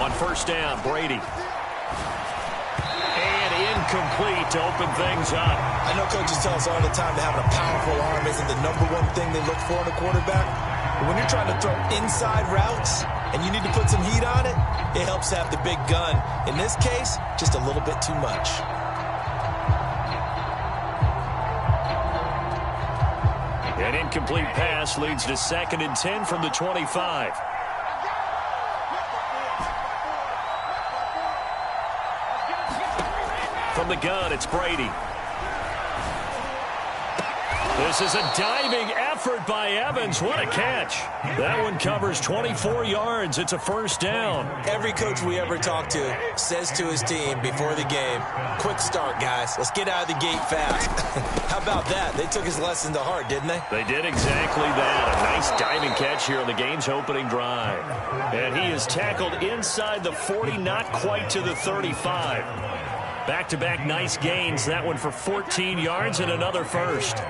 On first down, Brady. And incomplete to open things up. I know coaches tell us all the time that having a powerful arm isn't the #1 thing they look for in a quarterback. But when you're trying to throw inside routes and you need to put some heat on it, it helps have the big gun. In this case, just a little bit too much. An incomplete pass leads to 2nd and 10 from the 25. From the gun, it's Brady. This is a diving effort by Evans. What a catch. That one covers 24 yards. It's a first down. Every coach we ever talk to says to his team before the game, quick start, guys. Let's get out of the gate fast. How about that? They took his lesson to heart, didn't they? They did exactly that. A nice diving catch here on the game's opening drive. And he is tackled inside the 40, not quite to the 35. Back-to-back nice gains. That one for 14 yards and another first.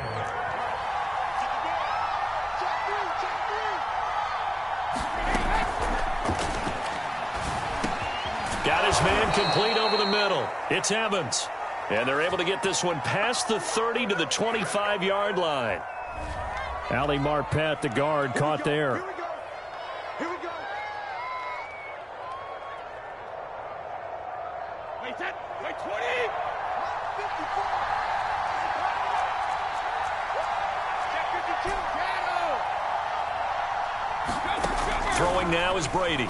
Got his man complete over the middle. It's Evans. And they're able to get this one past the 30 to the 25-yard line. Ali Marpet, the guard, caught there. Here we go. Wait, 20. Throwing now is Brady.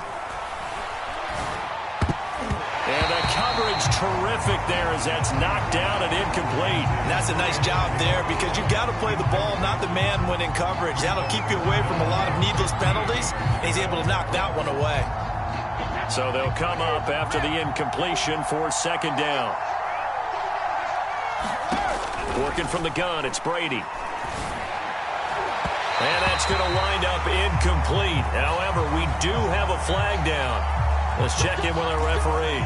And the coverage terrific there as that's knocked down and incomplete. And that's a nice job there because you've got to play the ball, not the man when in coverage. That'll keep you away from a lot of needless penalties, and he's able to knock that one away. So they'll come up after the incompletion for 2nd down. Working from the gun, it's Brady. And that's going to wind up incomplete. However, we do have a flag down. Let's check in with our referee.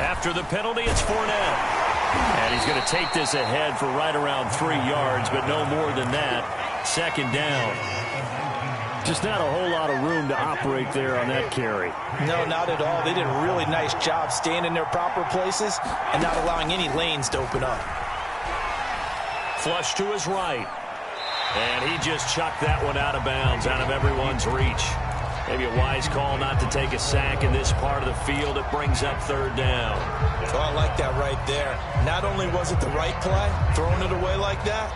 After the penalty, it's Fournette. And he's going to take this ahead for right around 3 yards, but no more than that. 2nd down. Just not a whole lot of room to operate there on that carry. No, not at all. They did a really nice job staying in their proper places and not allowing any lanes to open up. Flush to his right. And he just chucked that one out of bounds, out of everyone's reach. Maybe a wise call not to take a sack in this part of the field. It brings up 3rd down. Oh, I like that right there. Not only was it the right play, throwing it away like that,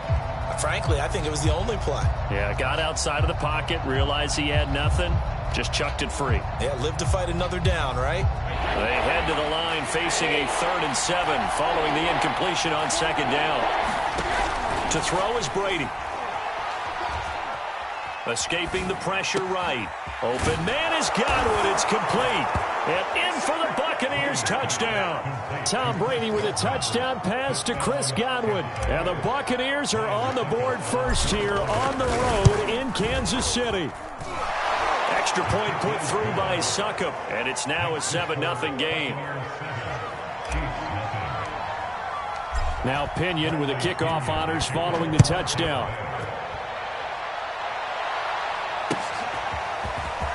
frankly, I think it was the only play. Yeah, got outside of the pocket, realized he had nothing, just chucked it free. Yeah, live to fight another down, right? They head to the line facing a 3rd and 7 following the incompletion on 2nd down. To throw is Brady. Escaping the pressure right. Open man is Godwin. It's complete. And in for the Buccaneers touchdown. Tom Brady with a touchdown pass to Chris Godwin. And the Buccaneers are on the board first here on the road in Kansas City. Extra point put through by Succop. And it's now a 7-0 game. Now Pinion with the kickoff honors following the touchdown.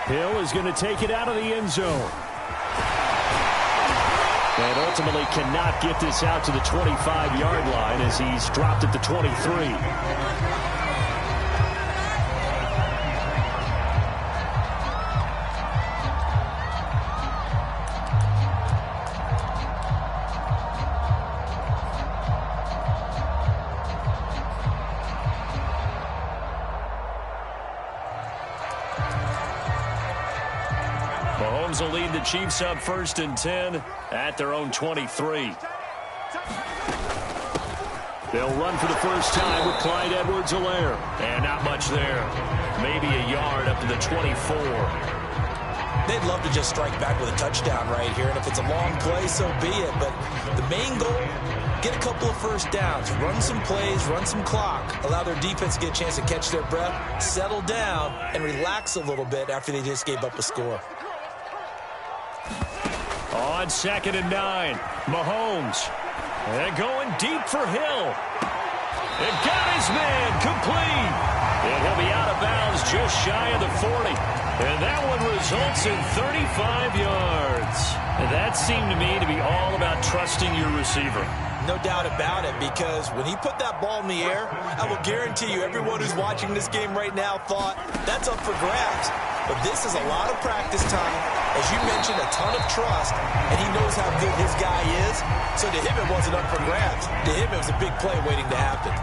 Hill is going to take it out of the end zone. And ultimately cannot get this out to the 25-yard line as he's dropped at the 23. Mahomes will lead the Chiefs up 1st and 10 at their own 23. They'll run for the first time with Clyde Edwards-Helaire. And not much there. Maybe a yard up to the 24. They'd love to just strike back with a touchdown right here. And if it's a long play, so be it. But the main goal, get a couple of first downs. Run some plays, run some clock. Allow their defense to get a chance to catch their breath, settle down, and relax a little bit after they just gave up a score. On 2nd and 9. Mahomes. And going deep for Hill. And got his man complete. And he'll be out of bounds just shy of the 40. And that one results in 35 yards. And that seemed to me to be all about trusting your receiver. No doubt about it, because when he put that ball in the air, I will guarantee you everyone who's watching this game right now thought that's up for grabs. But this is a lot of practice time. As you mentioned, a ton of trust, and he knows how good his guy is. So to him, it wasn't up for grabs. To him, it was a big play waiting to happen.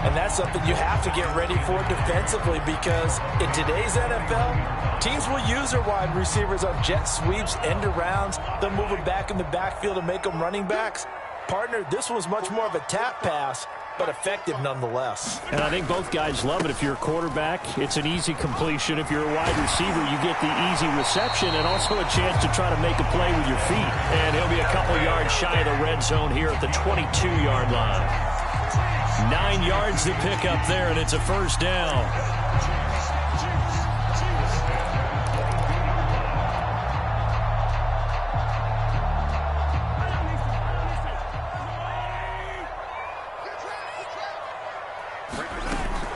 And that's something you have to get ready for defensively, because in today's NFL, teams will use their wide receivers on jet sweeps, end arounds. They'll move them back in the backfield and make them running backs. Partner, this was much more of a tap pass, but effective nonetheless. And I think both guys love it. If you're a quarterback, it's an easy completion. If you're a wide receiver, you get the easy reception and also a chance to try to make a play with your feet. And he'll be a couple yards shy of the red zone here at the 22-yard line. 9 yards to pick up there, and it's a first down.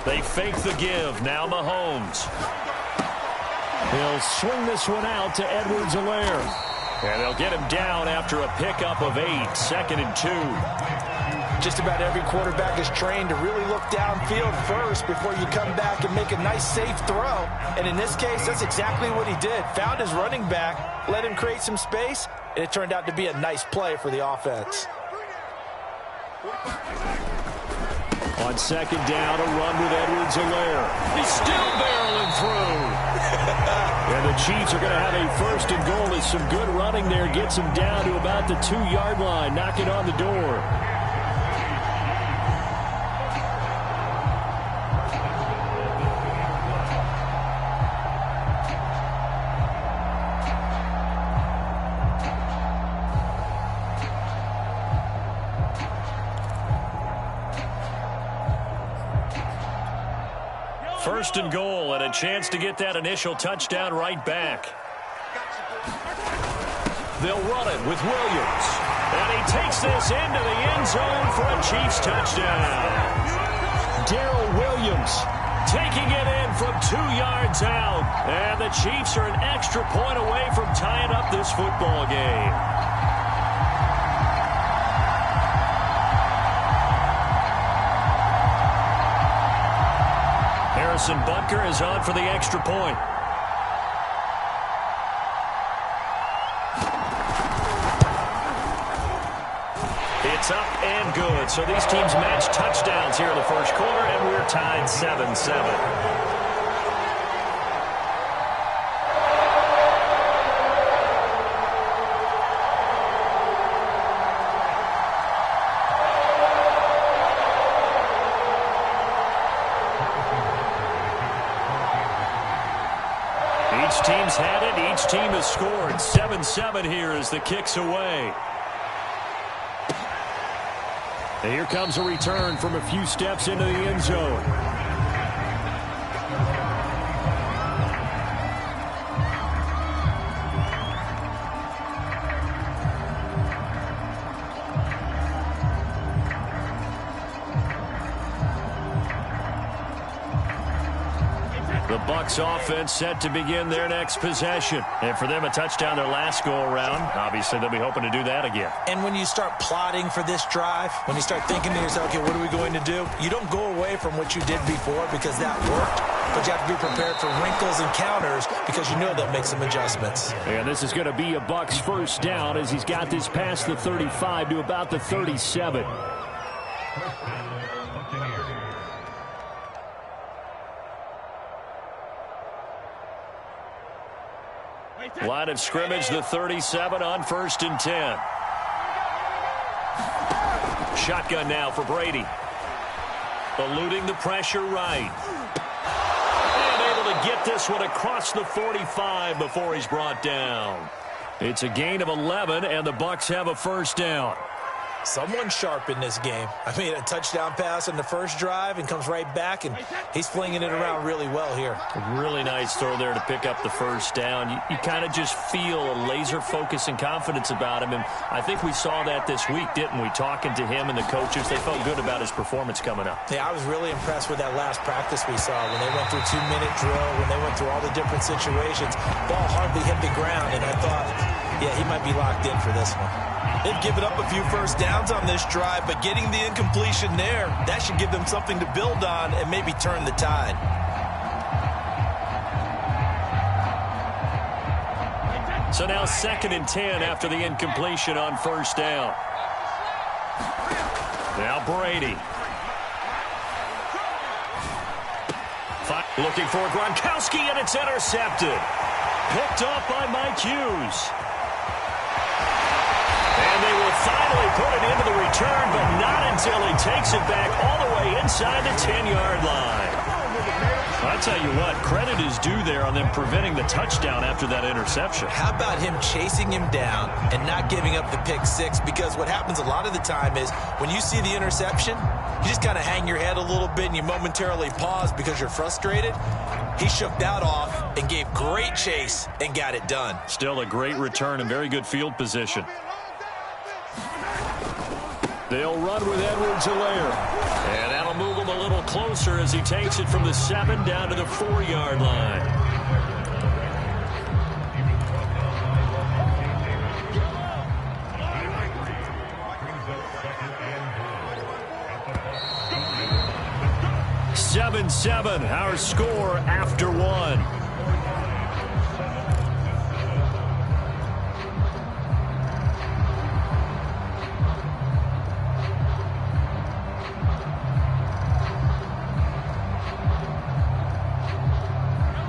They fake the give. Now Mahomes. He'll swing this one out to Edwards-Helaire. And they'll get him down after a pickup of 8. 2nd and 2. Just about every quarterback is trained to really look downfield first before you come back and make a nice, safe throw. And in this case, that's exactly what he did. Found his running back, let him create some space, and it turned out to be a nice play for the offense. On 2nd down, a run with Edwards-Helaire. He's still barreling through. And the Chiefs are going to have a 1st and goal as some good running there gets him down to about the 2-yard line, knocking on the door. First and goal, and a chance to get that initial touchdown right back. They'll run it with Williams. And he takes this into the end zone for a Chiefs touchdown. Darrell Williams taking it in from 2 yards out. And the Chiefs are an extra point away from tying up this football game. Harrison Butker is on for the extra point. It's up and good. So these teams match touchdowns here in the first quarter, and we're tied 7-7. Each team's had it. Each team has scored. 7-7 here as the kick's away. And here comes a return from a few steps into the end zone. The Bucs offense set to begin their next possession. And for them, a touchdown their last go-around. Obviously, they'll be hoping to do that again. And when you start plotting for this drive, when you start thinking to yourself, okay, what are we going to do? You don't go away from what you did before because that worked. But you have to be prepared for wrinkles and counters because you know they'll make some adjustments. And this is going to be a Bucs first down as he's got this past the 35 to about the 37. Line of scrimmage, the 37 on 1st and 10. Shotgun now for Brady. Eluding the pressure right. And able to get this one across the 45 before he's brought down. It's a gain of 11, and the Bucs have a first down. Someone sharp in this game. I mean, a touchdown pass on the first drive and comes right back, and he's flinging it around really well here. A really nice throw there to pick up the first down. You kind of just feel a laser focus and confidence about him, and I think we saw that this week, didn't we? Talking to him and the coaches, they felt good about his performance coming up. Yeah, I was really impressed with that last practice we saw when they went through 2-minute drill, when they went through all the different situations. Ball hardly hit the ground, and I thought, yeah, he might be locked in for this one. They've given up a few first downs on this drive, but getting the incompletion there, that should give them something to build on and maybe turn the tide. So now 2nd and 10 after the incompletion on first down. Now Brady. Looking for Gronkowski, and it's intercepted. Picked off by Mike Hughes. And they will finally put it into the return, but not until he takes it back all the way inside the 10-yard line. I tell you what, credit is due there on them preventing the touchdown after that interception. How about him chasing him down and not giving up the pick six? Because what happens a lot of the time is when you see the interception, you just kind of hang your head a little bit and you momentarily pause because you're frustrated. He shook that off and gave great chase and got it done. Still a great return and very good field position. They'll run with Edwards-Helaire. And that'll move him a little closer as he takes it from the 7 down to the 4-yard line. Seven, our score after 1.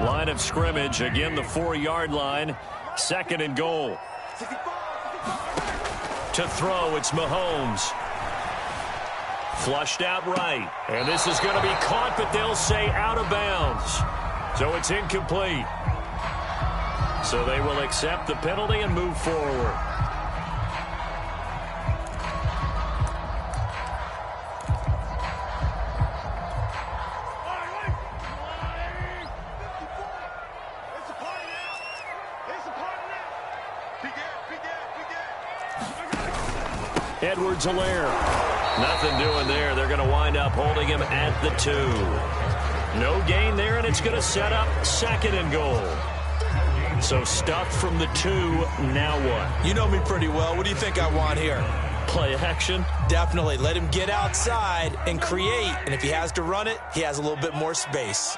Line of scrimmage, again the 4-yard line, 2nd and goal. To throw, it's Mahomes. Flushed out right, and this is going to be caught, but they'll say out of bounds. So it's incomplete. So they will accept the penalty and move forward. Edwards-Helaire. Nothing doing there. They're going to wind up holding him at the 2. No gain there, and it's going to set up 2nd and goal. So stuffed from the 2, now what? You know me pretty well. What do you think I want here? Play action? Definitely. Let him get outside and create, and if he has to run it, he has a little bit more space.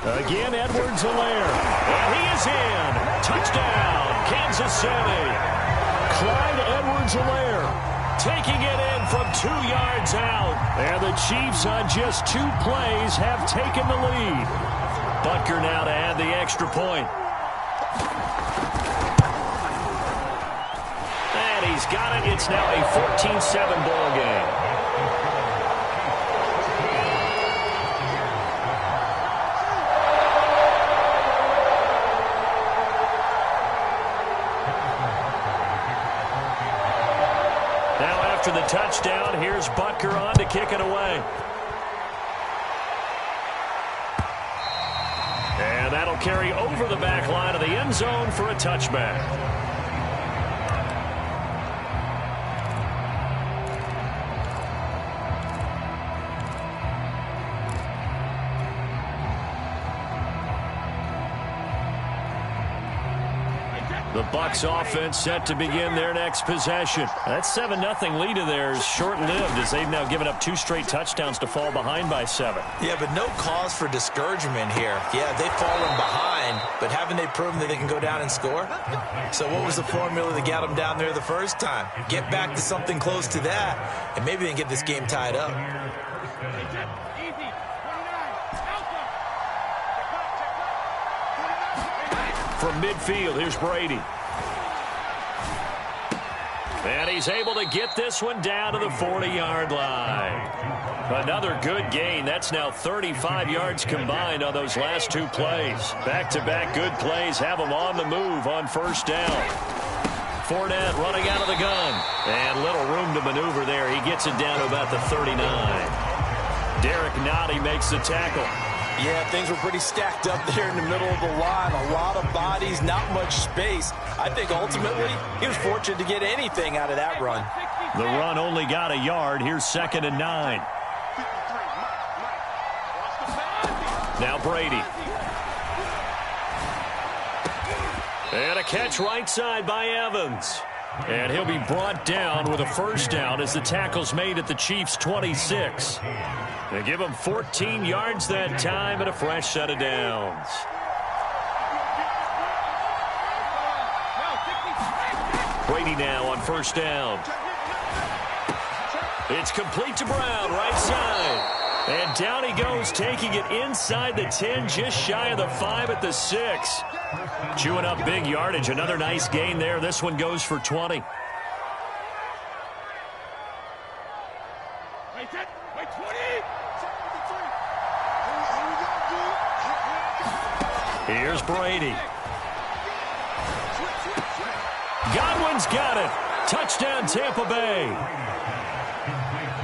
Again, Edwards-Helaire. And he is in. Touchdown, Kansas City. Clyde Edwards-Helaire taking it in from 2 yards out. And the Chiefs on just 2 plays have taken the lead. Butker now to add the extra point. And he's got it. It's now a 14-7 ball game. After the touchdown, here's Butker on to kick it away. And that'll carry over the back line of the end zone for a touchback. The Bucs offense set to begin their next possession. That 7-0 lead of theirs short-lived as they've now given up 2 straight touchdowns to fall behind by 7. Yeah, but no cause for discouragement here. Yeah, they've fallen behind, but haven't they proven that they can go down and score? So what was the formula that got them down there the first time? Get back to something close to that, and maybe they can get this game tied up. From midfield, here's Brady. And he's able to get this one down to the 40-yard line. Another good gain. That's now 35 yards combined on those last 2 plays. Back-to-back good plays have them on the move on first down. Fournette running out of the gun. And little room to maneuver there. He gets it down to about the 39. Derek Nottie makes the tackle. Yeah, things were pretty stacked up there in the middle of the line. A lot of bodies, not much space. I think ultimately he was fortunate to get anything out of that run. The run only got a yard. Here's 2nd and 9. Now Brady. And a catch right side by Evans. And he'll be brought down with a first down as the tackle's made at the Chiefs' 26. They give him 14 yards that time and a fresh set of downs. Brady now on first down. It's complete to Brown, right side. And down he goes, taking it inside the 10, just shy of the 5 at the 6. Chewing up big yardage. Another nice gain there. This one goes for 20. Here's Brady. Godwin's got it. Touchdown, Tampa Bay.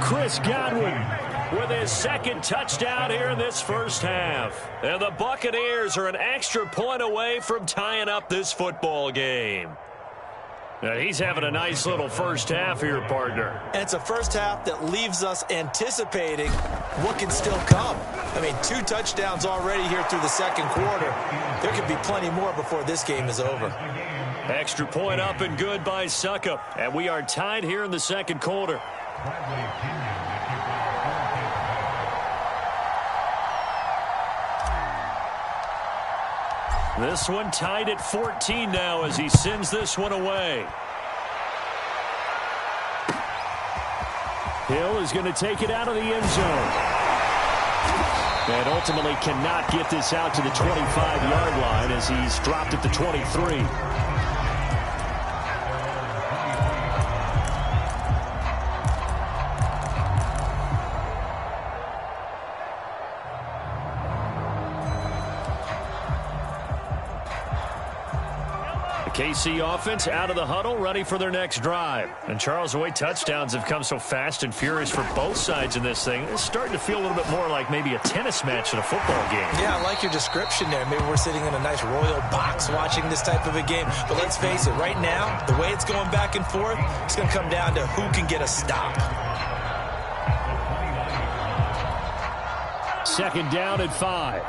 Chris Godwin with his second touchdown here in this first half. And the Buccaneers are an extra point away from tying up this football game. Now he's having a nice little first half here, partner. And it's a first half that leaves us anticipating what can still come. I mean, 2 touchdowns already here through the second quarter. There could be plenty more before this game is over. Extra point up and good by Suckup. And we are tied here in the second quarter. This one tied at 14 now as he sends this one away. Hill is going to take it out of the end zone. And ultimately cannot get this out to the 25-yard line as he's dropped at the 23. KC offense out of the huddle, ready for their next drive. And Charles, the way touchdowns have come so fast and furious for both sides in this thing, it's starting to feel a little bit more like maybe a tennis match in a football game. Yeah, I like your description there. Maybe we're sitting in a nice royal box watching this type of a game. But let's face it, right now, the way it's going back and forth, it's going to come down to who can get a stop. 2nd down and 5.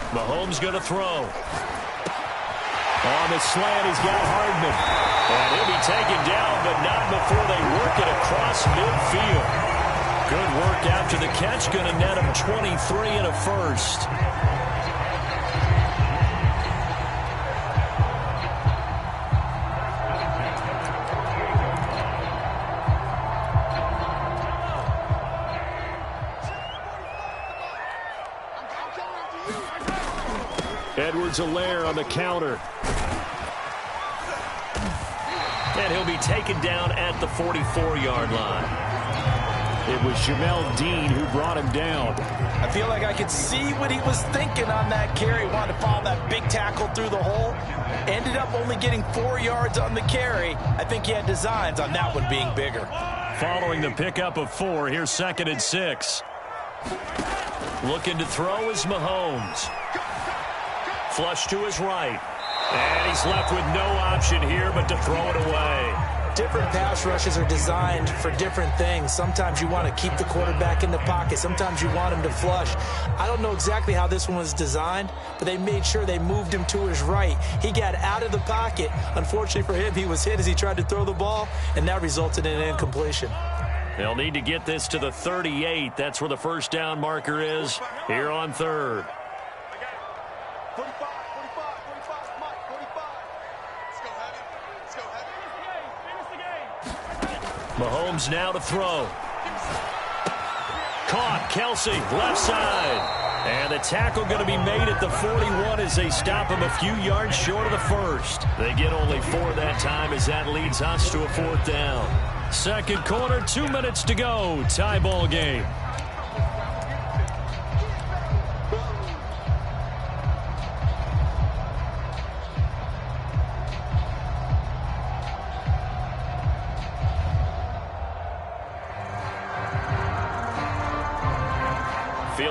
Mahomes going to throw. On the slant, he's got Hardman. And he'll be taken down, but not before they work it across midfield. Good work after the catch. Going to net him 23 and a first. Edwards-Helaire on the counter. And he'll be taken down at the 44-yard line. It was Jamel Dean who brought him down. I feel like I could see what he was thinking on that carry. Wanted to follow that big tackle through the hole. Ended up only getting 4 yards on the carry. I think he had designs on that one being bigger. Following the pickup of 4, here's 2nd and 6. Looking to throw is Mahomes. Flush to his right. And he's left with no option here but to throw it away. Different pass rushes are designed for different things. Sometimes you want to keep the quarterback in the pocket. Sometimes you want him to flush. I don't know exactly how this one was designed, but they made sure they moved him to his right. He got out of the pocket. Unfortunately for him, he was hit as he tried to throw the ball, and that resulted in an incompletion. They'll need to get this to the 38. That's where the first down marker is here on 3rd. Mahomes now to throw. Caught. Kelsey, left side. And the tackle going to be made at the 41 as they stop him a few yards short of the first. They get only 4 that time as that leads us to a 4th down. Second quarter, 2 minutes to go. Tie ball game.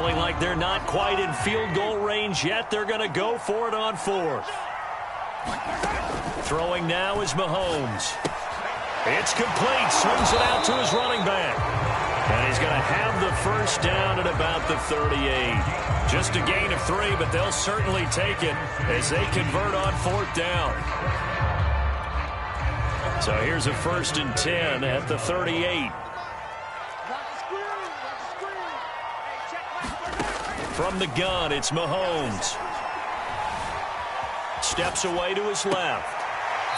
feeling like they're not quite in field goal range yet. They're going to go for it on fourth. Throwing now is Mahomes. It's complete. Swings it out to his running back. And he's going to have the first down at about the 38. Just a gain of 3, but they'll certainly take it as they convert on fourth down. So here's a 1st and 10 at the 38. From the gun, it's Mahomes. Steps away to his left.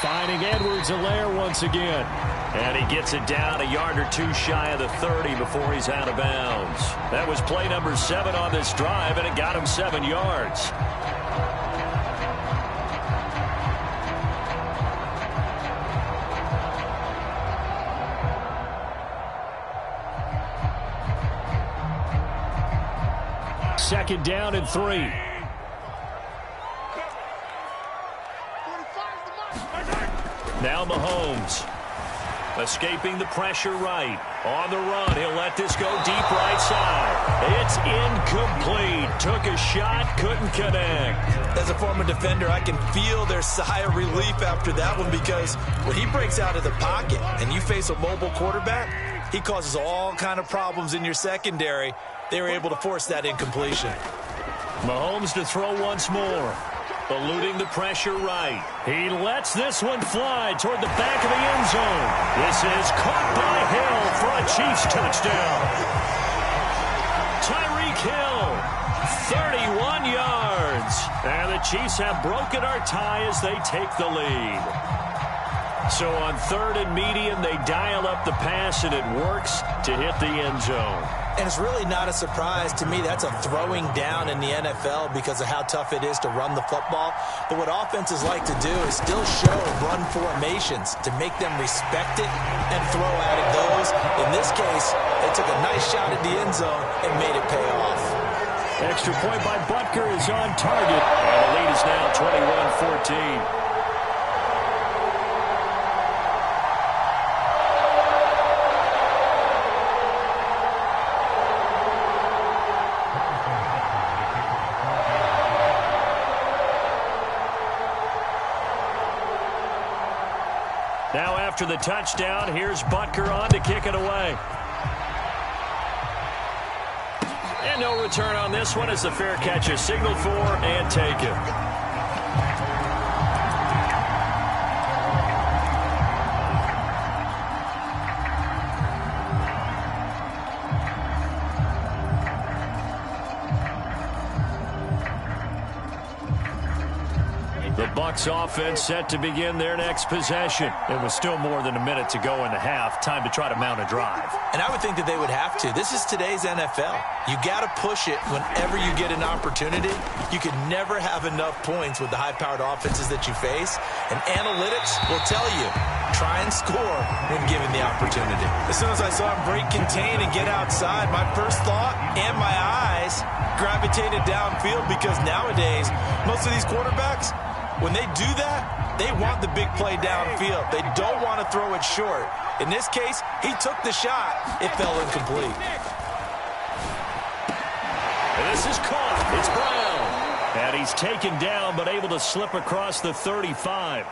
Finding Edwards-Helaire once again. And he gets it down a yard or 2 shy of the 30 before he's out of bounds. That was play number 7 on this drive, and it got him 7 yards. Second down and 3. Now Mahomes. Escaping the pressure right. On the run, he'll let this go deep right side. It's incomplete. Took a shot, couldn't connect. As a former defender, I can feel their sigh of relief after that one, because when he breaks out of the pocket and you face a mobile quarterback, he causes all kind of problems in your secondary. They were able to force that incompletion. Mahomes to throw once more. Eluding the pressure right. He lets this one fly toward the back of the end zone. This is caught by Hill for a Chiefs touchdown. Tyreek Hill, 31 yards. And the Chiefs have broken our tie as they take the lead. So on 3rd and medium, they dial up the pass, and it works to hit the end zone. And it's really not a surprise to me. That's a throwing down in the NFL because of how tough it is to run the football. But what offenses like to do is still show run formations to make them respect it and throw out of those. In this case, they took a nice shot at the end zone and made it pay off. Extra point by Butker is on target. And the lead is now 21-14. Now after the touchdown, here's Butker on to kick it away. And no return on this one as the fair catch is signaled for and taken. The Bucs offense set to begin their next possession. It was still more than a minute to go in the half. Time to try to mount a drive. And I would think that they would have to. This is today's NFL. You got to push it whenever you get an opportunity. You can never have enough points with the high-powered offenses that you face. And analytics will tell you, try and score when given the opportunity. As soon as I saw him break contain and get outside, my first thought and my eyes gravitated downfield, because nowadays, most of these quarterbacks, when they do that, they want the big play downfield. They don't want to throw it short. In this case, he took the shot. It fell incomplete. And this is caught. It's Brown. And he's taken down, but able to slip across the 35.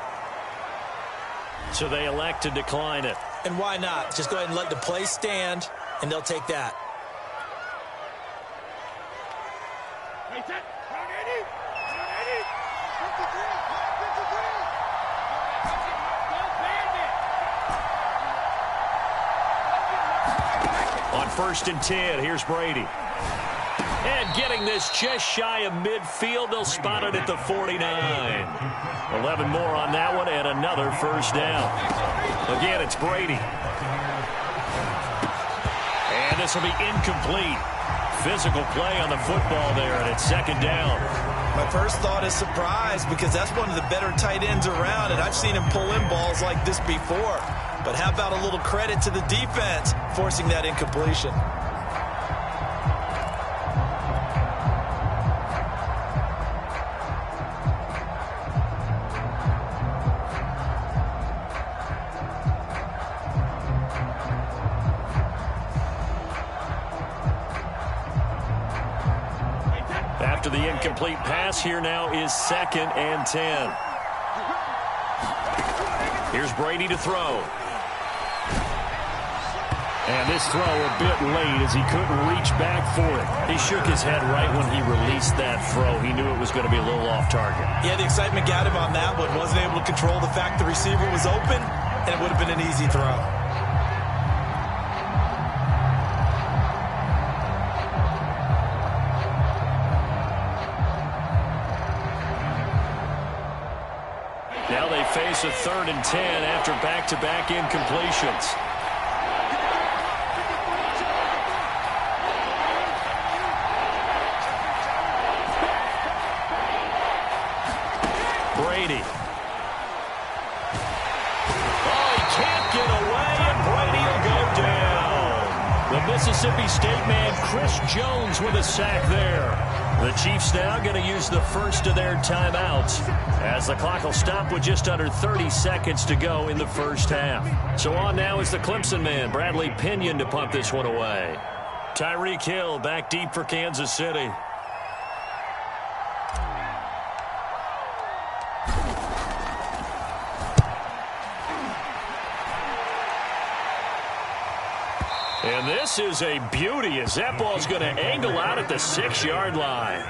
So they elect to decline it. And why not? Just go ahead and let the play stand, and they'll take that. On 1st and 10, here's Brady. And getting this just shy of midfield, they'll spot it at the 49. 11 more on that one, and another first down. Again, it's Brady. And this will be incomplete. Physical play on the football there, and it's 2nd down. My first thought is surprise, because that's one of the better tight ends around, and I've seen him pull in balls like this before. But how about a little credit to the defense forcing that incompletion? after the incomplete pass. Here now is 2nd and 10. Here's Brady to throw. And this throw a bit late as he couldn't reach back for it. He shook his head right when he released that throw. He knew it was going to be a little off target. Yeah, the excitement got him on that one. Wasn't able to control the fact the receiver was open, and it would have been an easy throw. Now they face a 3rd and 10 after back-to-back incompletions. Brady. Oh, he can't get away, and Brady will go down. The Mississippi State man, Chris Jones, with a sack there. The Chiefs now going to use the first of their timeouts as the clock will stop with just under 30 seconds to go in the first half. So on now is the Clemson man, Bradley Pinion, to punt this one away. Tyreek Hill back deep for Kansas City. And this is a beauty as that ball's going to angle out at the 6-yard line.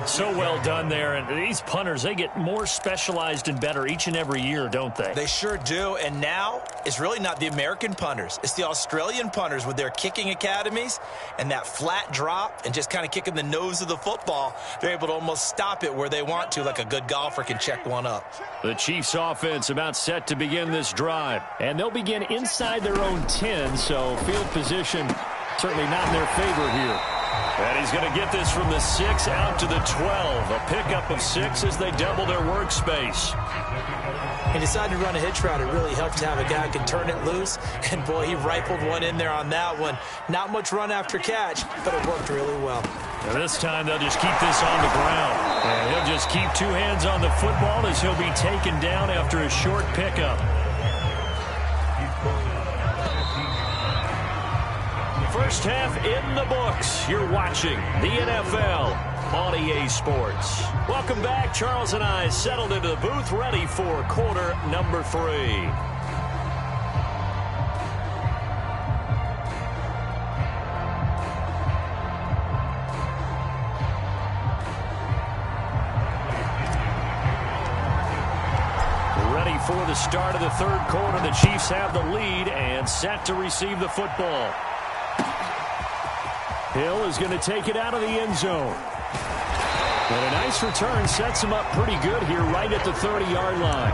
So well done there. And these punters, they get more specialized and better each and every year, don't they? They sure do. And now it's really not the American punters. It's the Australian punters with their kicking academies and that flat drop and just kind of kicking the nose of the football. They're able to almost stop it where they want to, like a good golfer can check one up. The Chiefs offense about set to begin this drive. And they'll begin inside their own 10, so field position certainly not in their favor here. And he's going to get this from the 6 out to the 12. A pickup of 6 as they double their workspace. He decided to run a hitch route. It really helped to have a guy who can turn it loose. And, boy, he rifled one in there on that one. Not much run after catch, but it worked really well. And this time they'll just keep this on the ground. And he'll just keep 2 hands on the football as he'll be taken down after a short pickup. First half in the books. You're watching the NFL on EA Sports. Welcome back. Charles and I settled into the booth, ready for quarter number 3. Ready for the start of the 3rd quarter. The Chiefs have the lead and set to receive the football. Hill is going to take it out of the end zone. And a nice return sets him up pretty good here right at the 30-yard line.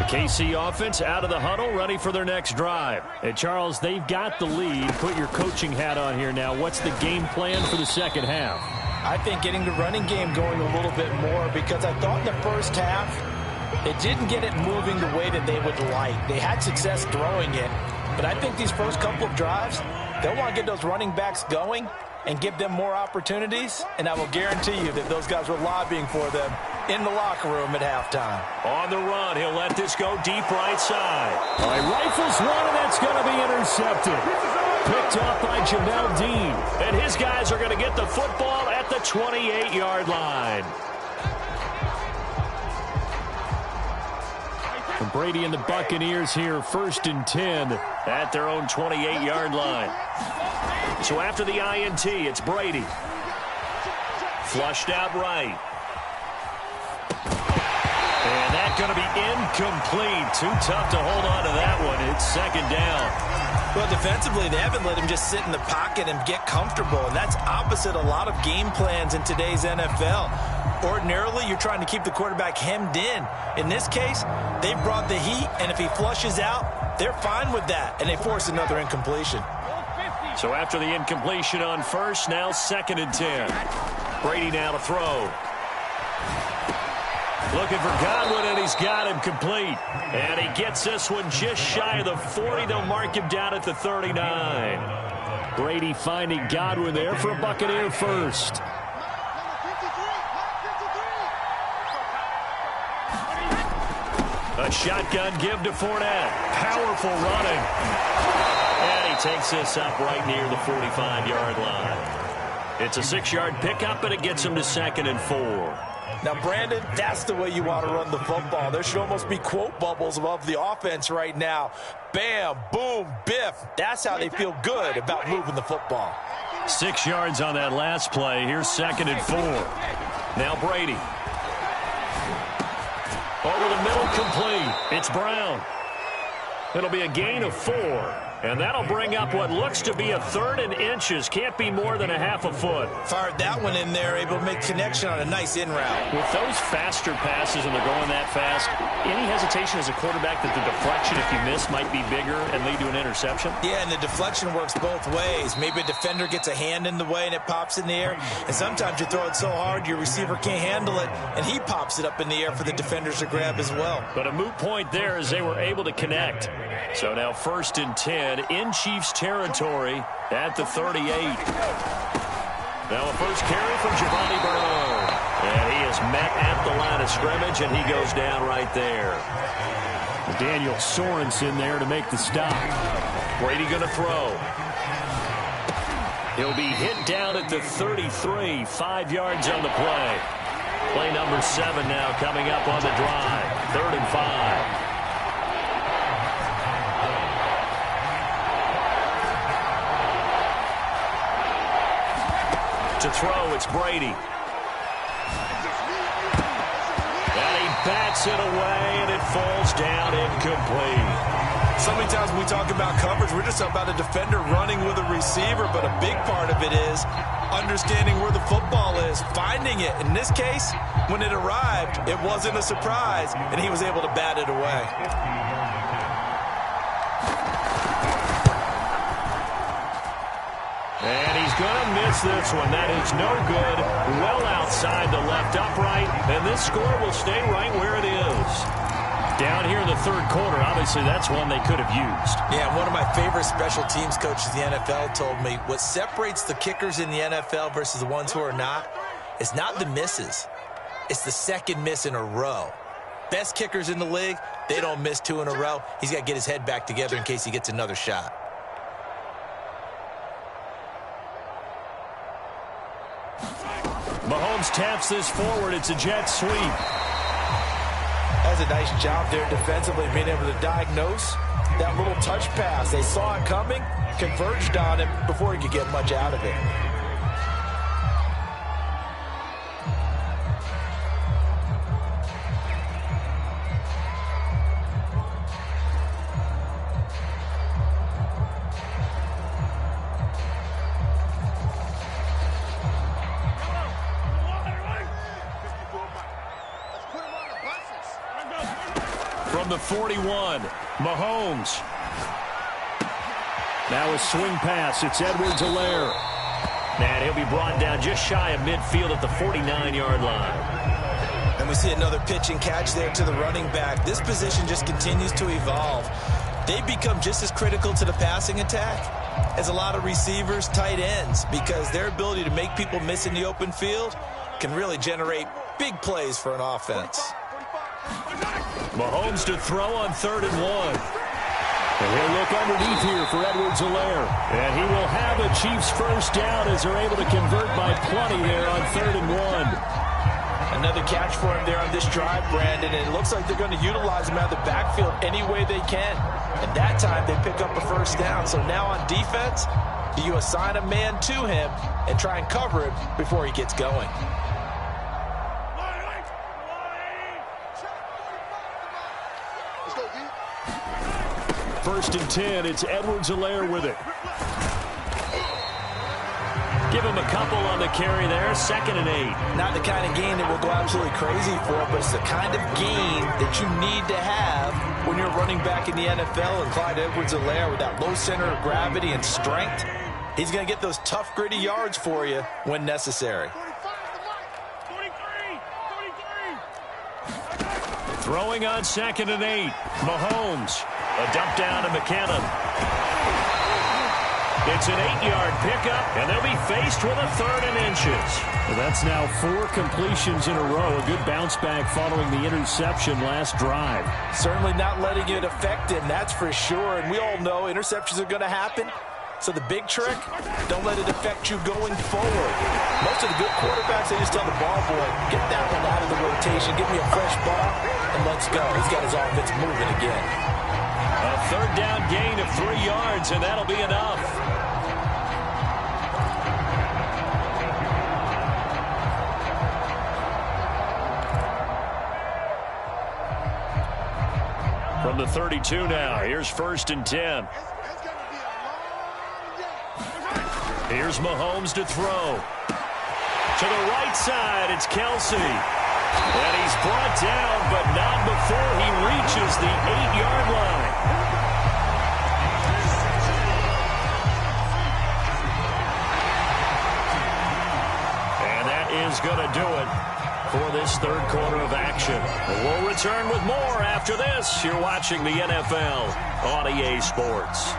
KC offense out of the huddle, ready for their next drive. Hey, Charles, they've got the lead. Put your coaching hat on here now. What's the game plan for the second half? I think getting the running game going a little bit more, because I thought in the first half it didn't get it moving the way that they would like. They had success throwing it, but I think these first couple of drives, they'll want to get those running backs going and give them more opportunities, and I will guarantee you that those guys were lobbying for them in the locker room at halftime. On the run, he'll let this go deep right side. All right, rifles one, and that's going to be intercepted. Picked off by Jamel Dean. And his guys are going to get the football at the 28-yard line. And Brady and the Buccaneers here, 1st and 10 at their own 28-yard line. So after the INT, it's Brady. Flushed out right. And that's going to be incomplete. Too tough to hold on to that one. It's 2nd down. Well, defensively, they haven't let him just sit in the pocket and get comfortable, and that's opposite a lot of game plans in today's NFL. Ordinarily, you're trying to keep the quarterback hemmed in. In this case, they brought the heat, and if he flushes out, they're fine with that, and they force another incompletion. So after the incompletion on 1st, now 2nd and 10. Brady now to throw. Looking for Godwin, and he's got him complete. And he gets this one just shy of the 40. They'll mark him down at the 39. Brady finding Godwin there for a Buccaneer first. A shotgun give to Fournette. Powerful running. And he takes this up right near the 45-yard line. It's a 6-yard pickup, and it gets him to 2nd and 4. Now, Brandon, that's the way you want to run the football. There should almost be quote bubbles above the offense right now. Bam, boom, biff. That's how they feel good about moving the football. 6 yards on that last play. Here's 2nd and 4. Now Brady. Over the middle, complete. It's Brown. It'll be a gain of 4. And that'll bring up what looks to be a 3rd and inches. Can't be more than a half a foot. Fired that one in there, able to make connection on a nice in route. With those faster passes and they're going that fast, any hesitation as a quarterback that the deflection, if you miss, might be bigger and lead to an interception? Yeah, and the deflection works both ways. Maybe a defender gets a hand in the way and it pops in the air. And sometimes you throw it so hard your receiver can't handle it, and he pops it up in the air for the defenders to grab as well. But a moot point there as they were able to connect. So now 1st and 10 in Chiefs territory at the 38. Now a first carry from Giovanni Bernard. And he is met at the line of scrimmage, and he goes down right there. Daniel Sorensen there to make the stop. Brady going to throw. He'll be hit down at the 33, 5 yards on the play. Play number 7 now coming up on the drive. 3rd and 5. To throw, it's Brady. And he bats it away, and it falls down incomplete. So many times when we talk about coverage, we're just about a defender running with a receiver, but a big part of it is understanding where the football is, finding it. In this case, when it arrived, it wasn't a surprise, and he was able to bat it away. And he's going to miss this one. That is no good. Well outside the left upright. And this score will stay right where it is. Down here in the 3rd quarter, obviously that's one they could have used. Yeah, one of my favorite special teams coaches in the NFL told me what separates the kickers in the NFL versus the ones who are not is not the misses. It's the 2nd miss in a row. Best kickers in the league, they don't miss 2 in a row. He's got to get his head back together in case he gets another shot. Mahomes taps this forward. It's a jet sweep. That's a nice job there defensively, being able to diagnose that little touch pass. They saw it coming, converged on it before he could get much out of it. From the 41, Mahomes. Now a swing pass. It's Edwards-Helaire. And he'll be brought down just shy of midfield at the 49-yard line. And we see another pitch and catch there to the running back. This position just continues to evolve. They become just as critical to the passing attack as a lot of receivers, tight ends, because their ability to make people miss in the open field can really generate big plays for an offense. Mahomes to throw on 3rd and 1. And he'll look underneath here for Edwards-Helaire. And he will have a Chiefs first down as they're able to convert by plenty there on 3rd and 1. Another catch for him there on this drive, Brandon, and it looks like they're going to utilize him out of the backfield any way they can. And that time they pick up a first down. So now on defense, you assign a man to him and try and cover him before he gets going. 1st and 10. It's Edwards-Helaire with it. Give him a couple on the carry there. 2nd and 8. Not the kind of gain that we'll go absolutely crazy for, but it's the kind of gain that you need to have when you're running back in the NFL. And Clyde Edwards-Helaire, with that low center of gravity and strength, he's going to get those tough, gritty yards for you when necessary. Throwing on 2nd and 8. Mahomes. A dump down to McKinnon. It's an 8-yard pickup, and they'll be faced with a 3rd and inches. Well, that's now 4 completions in a row. A good bounce back following the interception last drive. Certainly not letting it affect him, that's for sure. And we all know interceptions are going to happen. So the big trick, don't let it affect you going forward. Most of the good quarterbacks, they just tell the ball boy, get that one out of the rotation, give me a fresh ball, and let's go. He's got his offense moving again. A 3rd down gain of 3 yards, and that'll be enough. From the 32 now, here's 1st and 10. Here's Mahomes to throw. To the right side, it's Kelsey. And he's brought down, but not before he reaches the 8-yard line. And that is going to do it for this 3rd quarter of action. We'll return with more after this. You're watching the NFL on EA Sports.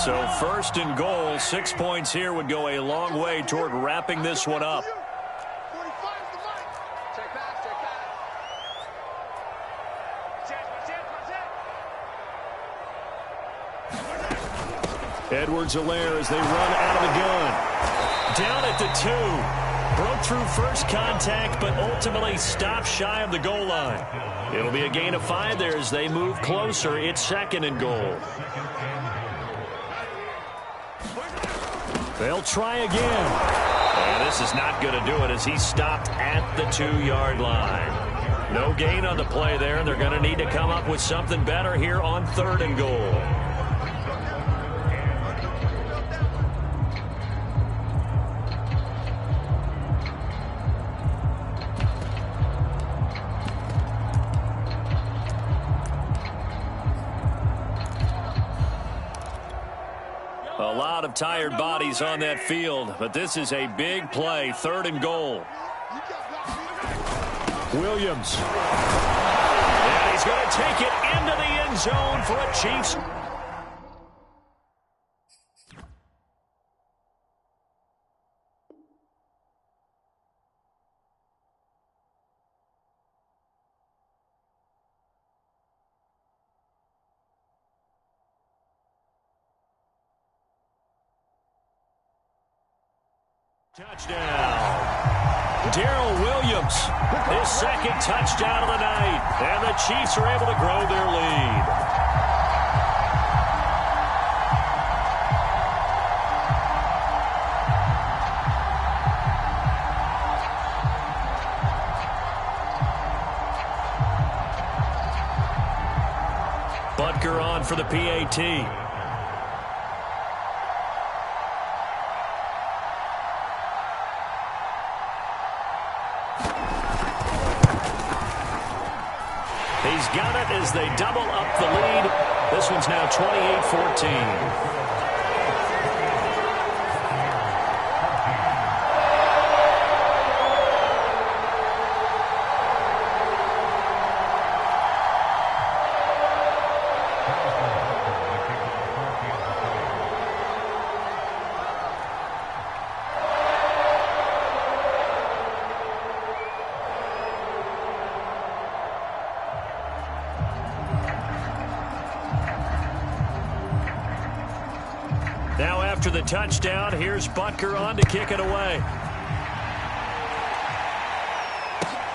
So 1st and goal, 6 points here would go a long way toward wrapping this one up. Edwards-Helaire as they run out of the gun. Down at the 2. Broke through first contact, but ultimately stopped shy of the goal line. It'll be a gain of 5 there as they move closer. It's 2nd and goal. They'll try again. And this is not going to do it as he stopped at the 2-yard line. No gain on the play there, and they're going to need to come up with something better here on 3rd and goal. A lot of tired bodies on that field, but this is a big play, 3rd and goal. Williams. And he's going to take it into the end zone for a Chiefs. Touchdown. Darrell Williams, his 2nd touchdown of the night. And the Chiefs are able to grow their lead. Butker on for the PAT. He's got it as they double up the lead. This one's now 28-14. Now after the touchdown, here's Butker on to kick it away.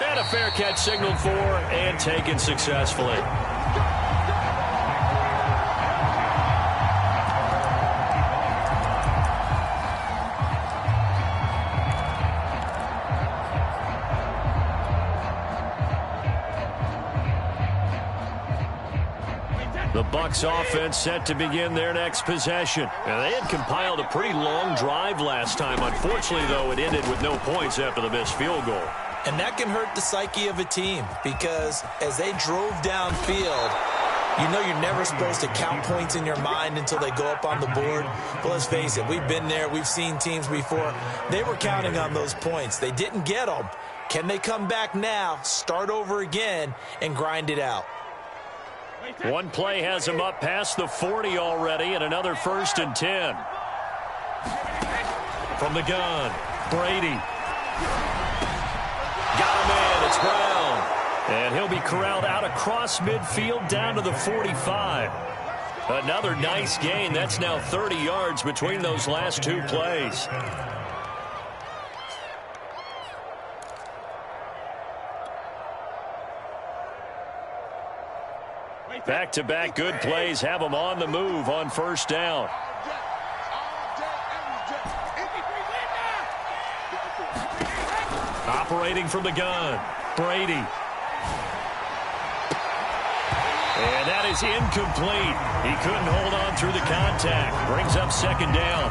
And a fair catch signaled for and taken successfully. The Bucs offense set to begin their next possession. Now, they had compiled a pretty long drive last time. Unfortunately, though, it ended with no points after the missed field goal. And that can hurt the psyche of a team because as they drove downfield, you know you're never supposed to count points in your mind until they go up on the board. But let's face it, we've been there. We've seen teams before. They were counting on those points. They didn't get them. Can they come back now, start over again, and grind it out? One play has him up past the 40 already, and another 1st and 10. From the gun, Brady. Got him in, it's Brown. And he'll be corralled out across midfield down to the 45. Another nice gain. That's now 30 yards between those last 2 plays. Back-to-back good plays have them on the move on 1st down. Operating from the gun, Brady. And that is incomplete. He couldn't hold on through the contact. Brings up 2nd down.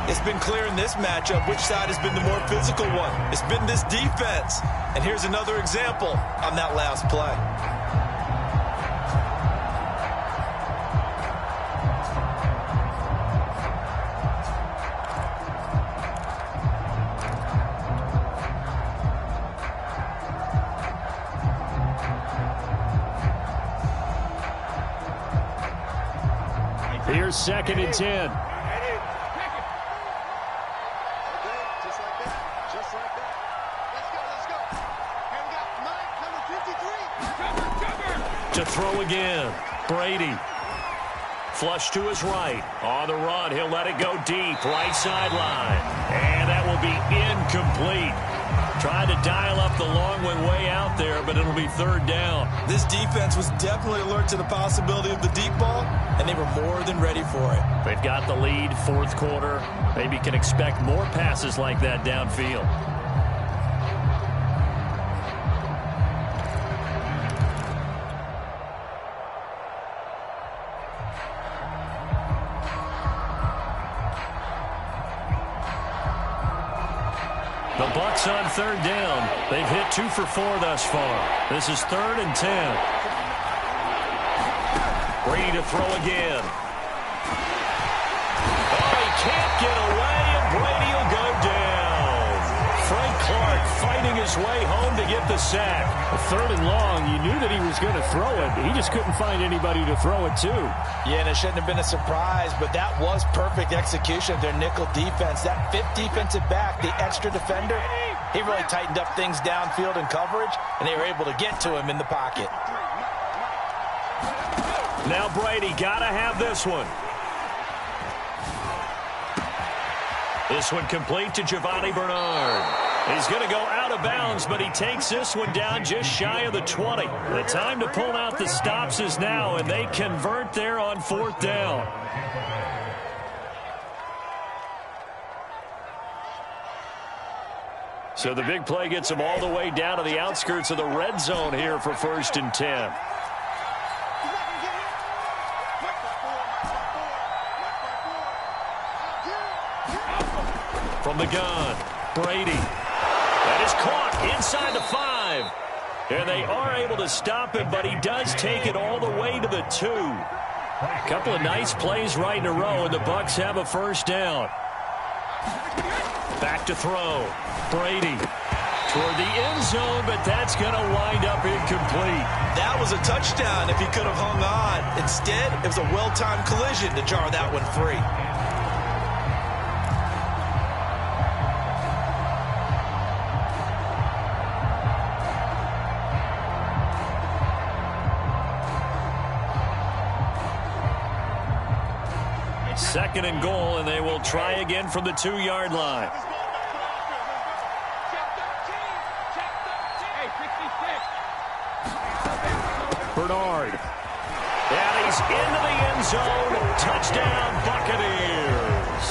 It's been clear in this matchup which side has been the more physical one. It's been this defense. And here's another example on that last play. Here's 2nd and 10. Just like that. Just like that. Let's go. And we got number 53. To throw again, Brady. Flush to his right. On the run, he'll let it go deep. Right sideline. And that will be incomplete. Trying to dial up the long one way out there, but it'll be 3rd down. This defense was definitely alert to the possibility of the deep ball, and they were more than ready for it. They've got the lead, 4th quarter. Maybe can expect more passes like that downfield. The Bucs on 3rd down. They've hit 2 for 4 thus far. This is 3rd and 10. Brady to throw again. Oh, he can't get away, and Brady will go down. Frank Clark fighting his way home to get the sack. 3rd and long, you knew that he was going to throw it. He just couldn't find anybody to throw it to. Yeah, and it shouldn't have been a surprise, but that was perfect execution of their nickel defense. That 5th defensive back, the extra defender, he really tightened up things downfield in coverage, and they were able to get to him in the pocket. Now Brady got to have this one. This one complete to Giovanni Bernard. He's going to go out of bounds, but he takes this one down just shy of the 20. The time to pull out the stops is now, and they convert there on 4th down. So the big play gets them all the way down to the outskirts of the red zone here for 1st and 10. From the gun, Brady. That is caught inside the 5. And they are able to stop him, but he does take it all the way to the 2. A couple of nice plays right in a row, and the Bucs have a 1st down. Back to throw. Brady toward the end zone, but that's going to wind up incomplete. That was a touchdown if he could have hung on. Instead, it was a well-timed collision to jar that one free. Second and goal, and they will try again from the 2-yard line. Bernard. And he's into the end zone. Touchdown, Buccaneers.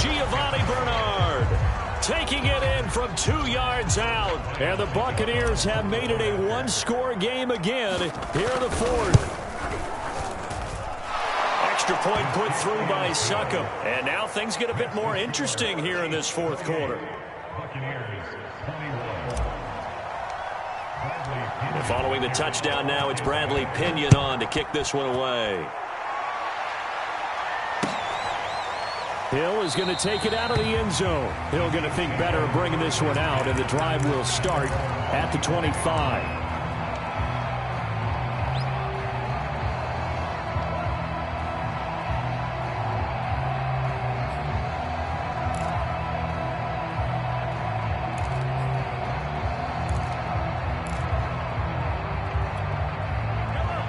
Giovanni Bernard taking it in from 2 yards out. And the Buccaneers have made it a 1-score game again here in the 4th. Extra point put through by Succop. And now things get a bit more interesting here in this 4th quarter. And following the touchdown now, it's Bradley Pinion on to kick this one away. Hill is going to take it out of the end zone. Hill going to think better of bringing this one out, and the drive will start at the 25.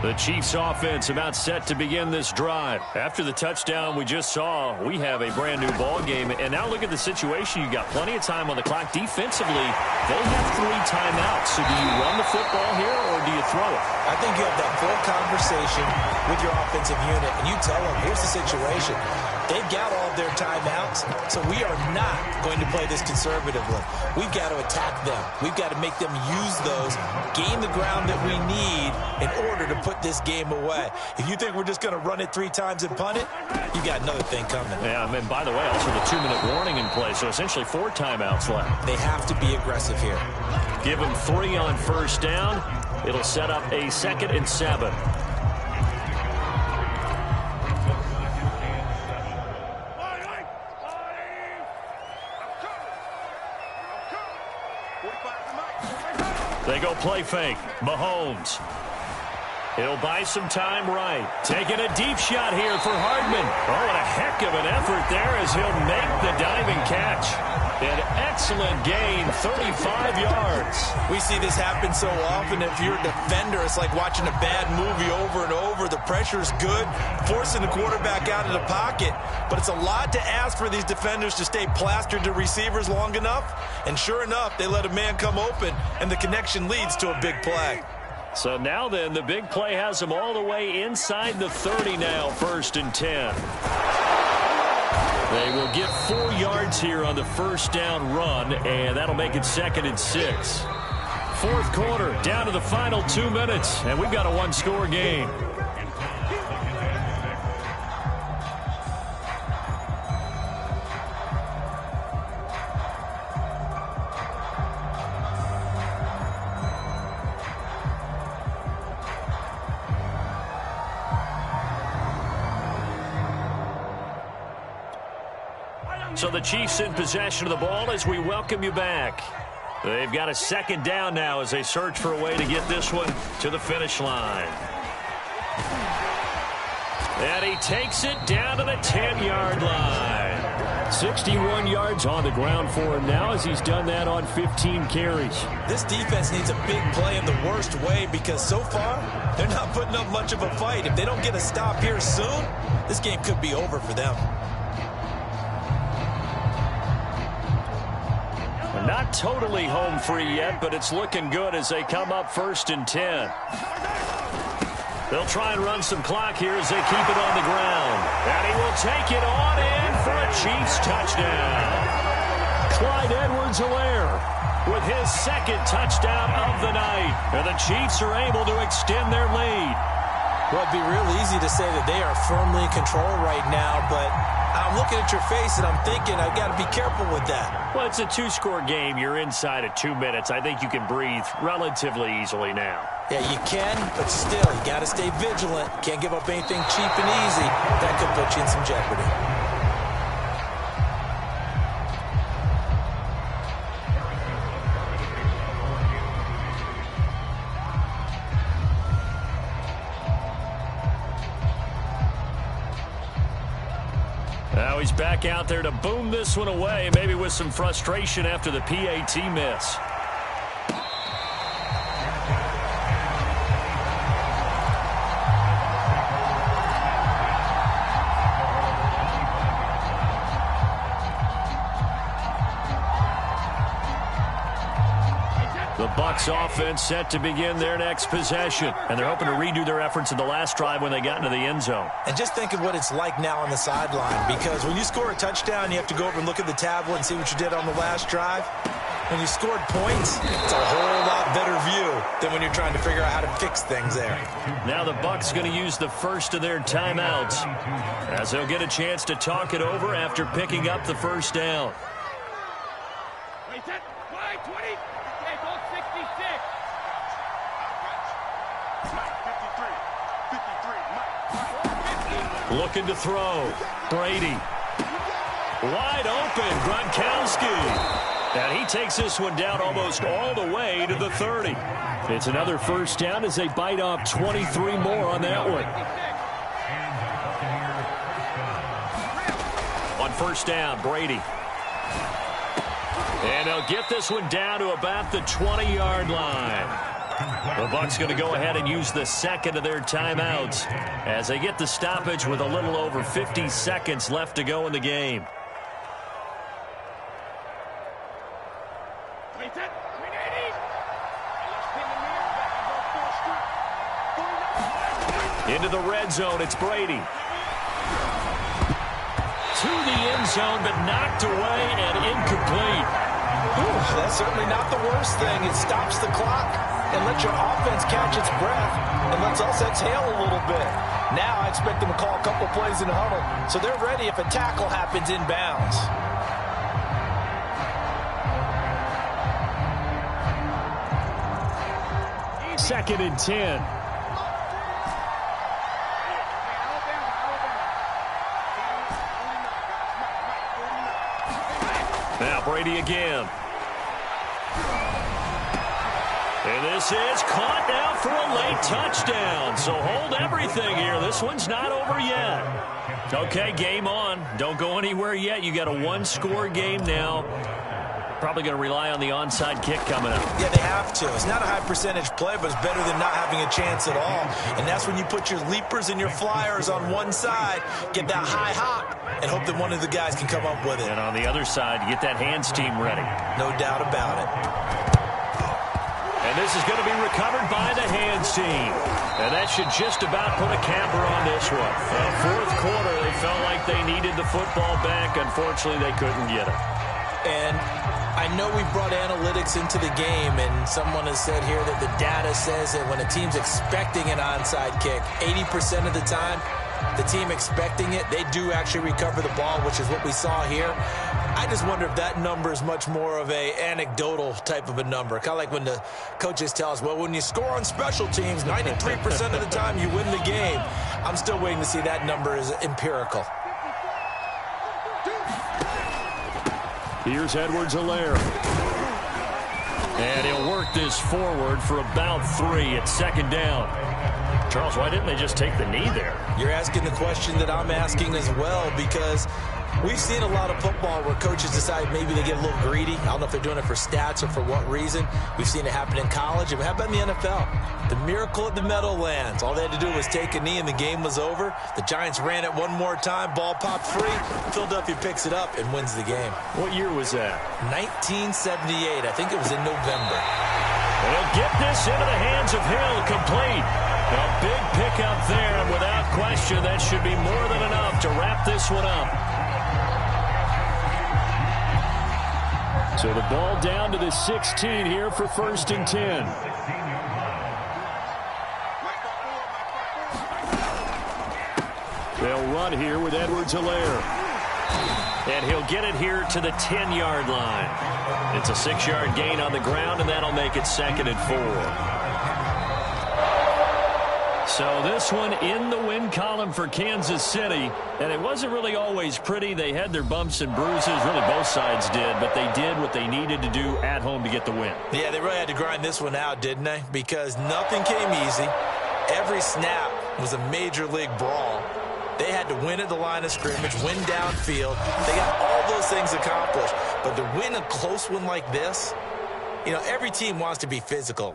The Chiefs offense about set to begin this drive. After the touchdown we just saw, we have a brand new ball game. And now look at the situation. You got plenty of time on the clock. Defensively, they have 3 timeouts. So do you run the football here or do you throw it? I think you have that full conversation with your offensive unit, and you tell them, here's the situation. They've got all of their timeouts, so we are not going to play this conservatively. We've got to attack them. We've got to make them use those, gain the ground that we need in order to put this game away. If you think we're just going to run it 3 times and punt it, you got another thing coming. Yeah, and by the way, also the 2-minute warning in play, so essentially 4 timeouts left. They have to be aggressive here. Give them 3 on first down. It'll set up a 2nd and 7. They go play fake. Mahomes. He'll buy some time right. Taking a deep shot here for Hardman. Oh, and a heck of an effort there as he'll make the diving catch. An excellent gain, 35 yards. We see this happen so often. If you're a defender, it's like watching a bad movie over and over. The pressure's good, forcing the quarterback out of the pocket. But it's a lot to ask for these defenders to stay plastered to receivers long enough. And sure enough, they let a man come open, and the connection leads to a big play. So now then, the big play has them all the way inside the 30 now, 1st and 10. They will get 4 yards here on the first down run, and that'll make it 2nd and 6. 4th quarter, down to the final 2 minutes, and we've got a 1-score game. So the Chiefs in possession of the ball as we welcome you back. They've got a 2nd down now as they search for a way to get this one to the finish line. And he takes it down to the 10-yard line. 61 yards on the ground for him now as he's done that on 15 carries. This defense needs a big play in the worst way because so far they're not putting up much of a fight. If they don't get a stop here soon, this game could be over for them. Not totally home free yet, but it's looking good as they come up 1st and 10. They'll try and run some clock here as they keep it on the ground. And he will take it on in for a Chiefs touchdown. Clyde Edwards-Helaire with his 2nd touchdown of the night. And the Chiefs are able to extend their lead. Well, it'd be real easy to say that they are firmly in control right now, but I'm looking at your face and I'm thinking I've got to be careful with that. Well, it's a 2-score game. You're inside of 2 minutes. I think you can breathe relatively easily now. Yeah, you can, but still, you got to stay vigilant. Can't give up anything cheap and easy. That could put you in some jeopardy. Now he's back out there to boom this one away, maybe with some frustration after the PAT miss. The Bucs offense set to begin their next possession. And they're hoping to redo their efforts in the last drive when they got into the end zone. And just think of what it's like now on the sideline. Because when you score a touchdown, you have to go over and look at the tablet and see what you did on the last drive. When you scored points, it's a whole lot better view than when you're trying to figure out how to fix things there. Now the Bucs going to use the first of their timeouts as they'll get a chance to talk it over after picking up the first down. Looking to throw. Brady. Wide open, Gronkowski. And he takes this one down almost all the way to the 30. It's another first down as they bite off 23 more on that one. On first down, Brady. And they'll get this one down to about the 20-yard line. The Bucs going to go ahead and use the second of their timeouts as they get the stoppage with a little over 50 seconds left to go in the game. Into the red zone, it's Brady. To the end zone, but knocked away and incomplete. Ooh, that's certainly not the worst thing. It stops the clock and lets your offense catch its breath and lets us exhale a little bit. Now I expect them to call a couple plays in the huddle so they're ready if a tackle happens inbounds. Second and 10. Now Brady again. And this is caught now for a late touchdown. So hold everything here. This one's not over yet. Okay, game on. Don't go anywhere yet. You got a one-score game now. Probably going to rely on the onside kick coming up. Yeah, they have to. It's not a high percentage play, but it's better than not having a chance at all. And that's when you put your leapers and your flyers on one side, get that high hop, and hope that one of the guys can come up with it. And on the other side, get that hands team ready. No doubt about it. And this is going to be recovered by the hands team. And that should just about put a capper on this one. Fourth quarter, they felt like they needed the football back. Unfortunately, they couldn't get it. And I know we brought analytics into the game, and someone has said here that the data says that when a team's expecting an onside kick, 80% of the time, the team expecting it, they do actually recover the ball, which is what we saw here. I just wonder if that number is much more of a anecdotal type of a number. Kind of like when the coaches tell us, well, when you score on special teams, 93% of the time you win the game. I'm still waiting to see that number is empirical. Here's Edwards-Helaire. And he'll work this forward for about 3 at second down. Charles, why didn't they just take the knee there? You're asking the question that I'm asking as well, because we've seen a lot of football where coaches decide maybe they get a little greedy. I don't know if they're doing it for stats or for what reason. We've seen it happen in college. How about in the NFL? The miracle at the Meadowlands. All they had to do was take a knee and the game was over. The Giants ran it one more time. Ball popped free. Philadelphia picks it up and wins the game. What year was that? 1978. I think it was in November. And he'll get this into the hands of Hill, complete. A big pickup there, and without question, that should be more than enough to wrap this one up. So the ball down to the 16 here for first and 10. They'll run here with Edwards-Helaire. And he'll get it here to the 10-yard line. It's a 6-yard gain on the ground, and that'll make it second and 4. So this one in the win column for Kansas City. And it wasn't really always pretty. They had their bumps and bruises. Really, both sides did. But they did what they needed to do at home to get the win. Yeah, they really had to grind this one out, didn't they? Because nothing came easy. Every snap was a major league brawl. They had to win at the line of scrimmage, win downfield. They got all those things accomplished. But to win a close one like this, you know, every team wants to be physical.